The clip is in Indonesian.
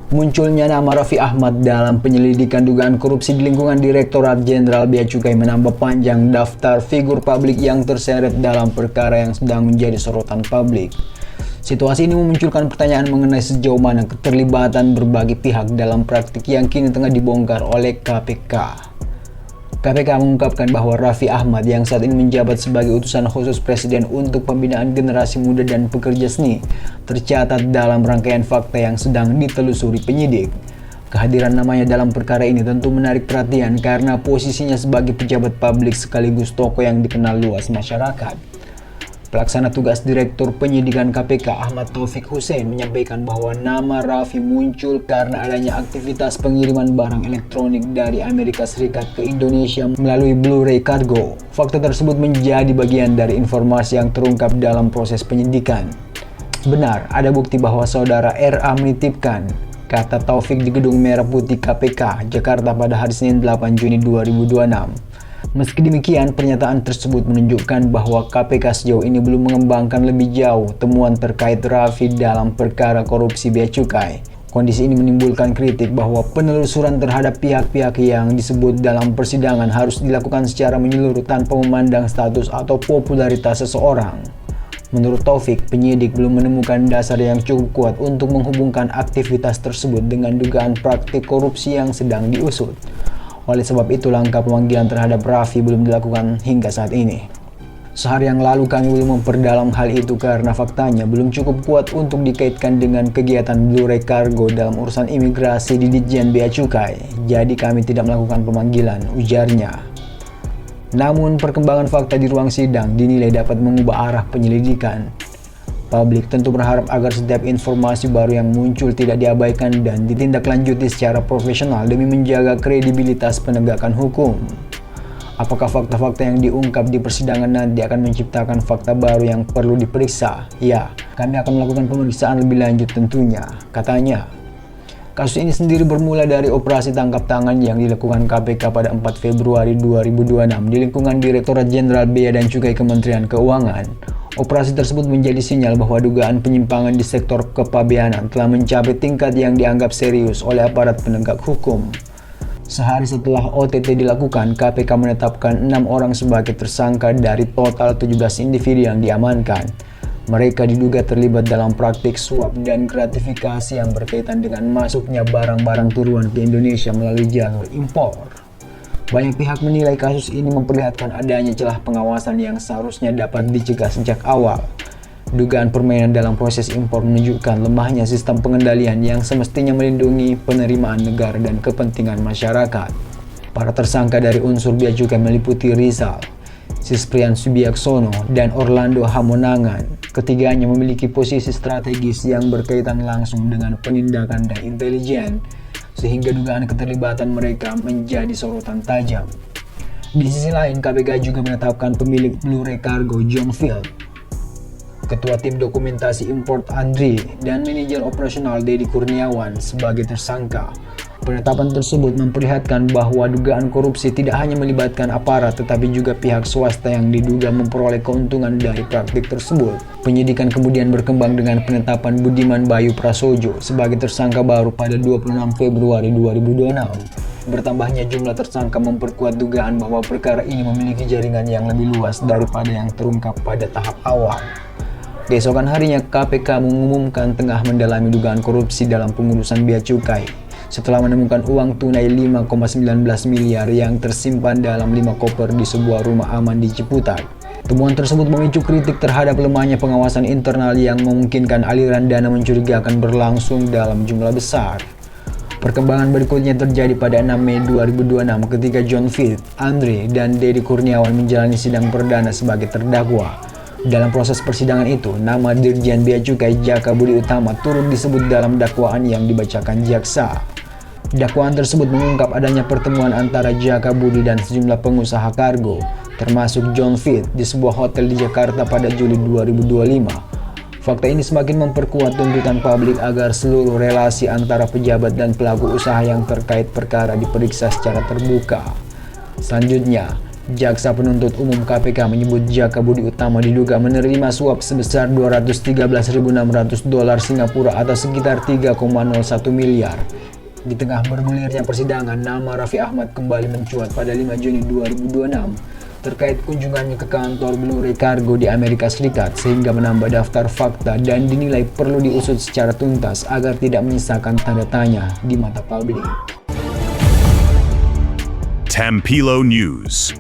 Munculnya nama Raffi Ahmad dalam penyelidikan dugaan korupsi di lingkungan Direktorat Jenderal Bea Cukai menambah panjang daftar figur publik yang terseret dalam perkara yang sedang menjadi sorotan publik. Situasi ini memunculkan pertanyaan mengenai sejauh mana keterlibatan berbagai pihak dalam praktik yang kini tengah dibongkar oleh KPK. KPK mengungkapkan bahwa Raffi Ahmad yang saat ini menjabat sebagai utusan khusus Presiden untuk pembinaan generasi muda dan pekerja seni tercatat dalam rangkaian fakta yang sedang ditelusuri penyidik. Kehadiran namanya dalam perkara ini tentu menarik perhatian karena posisinya sebagai pejabat publik sekaligus tokoh yang dikenal luas masyarakat. Pelaksana tugas Direktur Penyidikan KPK Ahmad Taufik Hussein menyampaikan bahwa nama Raffi muncul karena adanya aktivitas pengiriman barang elektronik dari Amerika Serikat ke Indonesia melalui Blu-ray Cargo. Fakta tersebut menjadi bagian dari informasi yang terungkap dalam proses penyidikan. Benar, ada bukti bahwa saudara RA menitipkan, kata Taufik di Gedung Merah Putih KPK, Jakarta pada hari Senin 8 Juni 2026. Meski demikian, pernyataan tersebut menunjukkan bahwa KPK sejauh ini belum mengembangkan lebih jauh temuan terkait Raffi dalam perkara korupsi bea cukai. Kondisi ini menimbulkan kritik bahwa penelusuran terhadap pihak-pihak yang disebut dalam persidangan harus dilakukan secara menyeluruh tanpa memandang status atau popularitas seseorang. Menurut Taufik, penyidik belum menemukan dasar yang cukup kuat untuk menghubungkan aktivitas tersebut dengan dugaan praktik korupsi yang sedang diusut. Oleh sebab itu, langkah pemanggilan terhadap Raffi belum dilakukan hingga saat ini. Sehari yang lalu kami belum memperdalam hal itu karena faktanya belum cukup kuat untuk dikaitkan dengan kegiatan Blu-ray Cargo dalam urusan imigrasi di Ditjen Bea Cukai. Jadi kami tidak melakukan pemanggilan, ujarnya. Namun perkembangan fakta di ruang sidang dinilai dapat mengubah arah penyelidikan. Publik tentu berharap agar setiap informasi baru yang muncul tidak diabaikan dan ditindaklanjuti secara profesional demi menjaga kredibilitas penegakan hukum. Apakah fakta-fakta yang diungkap di persidangan nanti akan menciptakan fakta baru yang perlu diperiksa? Ya, kami akan melakukan pemeriksaan lebih lanjut tentunya, katanya. Kasus ini sendiri bermula dari operasi tangkap tangan yang dilakukan KPK pada 4 Februari 2026 di lingkungan Direktorat Jenderal Bea dan Cukai Kementerian Keuangan. Operasi tersebut menjadi sinyal bahwa dugaan penyimpangan di sektor kepabeanan telah mencapai tingkat yang dianggap serius oleh aparat penegak hukum. Sehari setelah OTT dilakukan, KPK menetapkan 6 orang sebagai tersangka dari total 17 individu yang diamankan. Mereka diduga terlibat dalam praktik suap dan gratifikasi yang berkaitan dengan masuknya barang-barang tiruan ke Indonesia melalui jalur impor. Banyak pihak menilai kasus ini memperlihatkan adanya celah pengawasan yang seharusnya dapat dicegah sejak awal. Dugaan permainan dalam proses impor menunjukkan lemahnya sistem pengendalian yang semestinya melindungi penerimaan negara dan kepentingan masyarakat. Para tersangka dari unsur bea cukai meliputi Rizal, Sisprian Subiaksono, dan Orlando Hamonangan. Ketiganya memiliki posisi strategis yang berkaitan langsung dengan penindakan dan intelijen, sehingga dugaan keterlibatan mereka menjadi sorotan tajam. Di sisi lain, KPK juga menetapkan pemilik Blu-ray Cargo John Field, Ketua Tim Dokumentasi Import Andri, dan manajer operasional Dedi Kurniawan sebagai tersangka. Penetapan tersebut memperlihatkan bahwa dugaan korupsi tidak hanya melibatkan aparat tetapi juga pihak swasta yang diduga memperoleh keuntungan dari praktik tersebut. Penyidikan kemudian berkembang dengan penetapan Budiman Bayu Prasojo sebagai tersangka baru pada 26 Februari 2026. Bertambahnya jumlah tersangka memperkuat dugaan bahwa perkara ini memiliki jaringan yang lebih luas daripada yang terungkap pada tahap awal. Keesokan harinya, KPK mengumumkan tengah mendalami dugaan korupsi dalam pengurusan bea cukai setelah menemukan uang tunai 5,19 miliar yang tersimpan dalam 5 koper di sebuah rumah aman di Ciputat. Temuan tersebut memicu kritik terhadap lemahnya pengawasan internal yang memungkinkan aliran dana mencurigakan berlangsung dalam jumlah besar. Perkembangan berikutnya terjadi pada 6 Mei 2026 ketika John Field, Andre, dan Dedi Kurniawan menjalani sidang perdana sebagai terdakwa. Dalam proses persidangan itu, nama Dirjen Bea Cukai Jaka Budi Utama turut disebut dalam dakwaan yang dibacakan jaksa. Dakwaan tersebut mengungkap adanya pertemuan antara Jaka Budi dan sejumlah pengusaha kargo, termasuk John Field, di sebuah hotel di Jakarta pada Juli 2025. Fakta ini semakin memperkuat tuntutan publik agar seluruh relasi antara pejabat dan pelaku usaha yang terkait perkara diperiksa secara terbuka. Selanjutnya, Jaksa penuntut umum KPK menyebut Jaka Budi Utama diduga menerima suap sebesar $213.600 Singapura atau sekitar 3,01 miliar. Di tengah bergulirnya persidangan, nama Raffi Ahmad kembali mencuat pada 5 Juni 2026 terkait kunjungannya ke kantor Blue Ray Cargo di Amerika Serikat, sehingga menambah daftar fakta dan dinilai perlu diusut secara tuntas agar tidak menyisakan tanda tanya di mata publik. Tampilo News.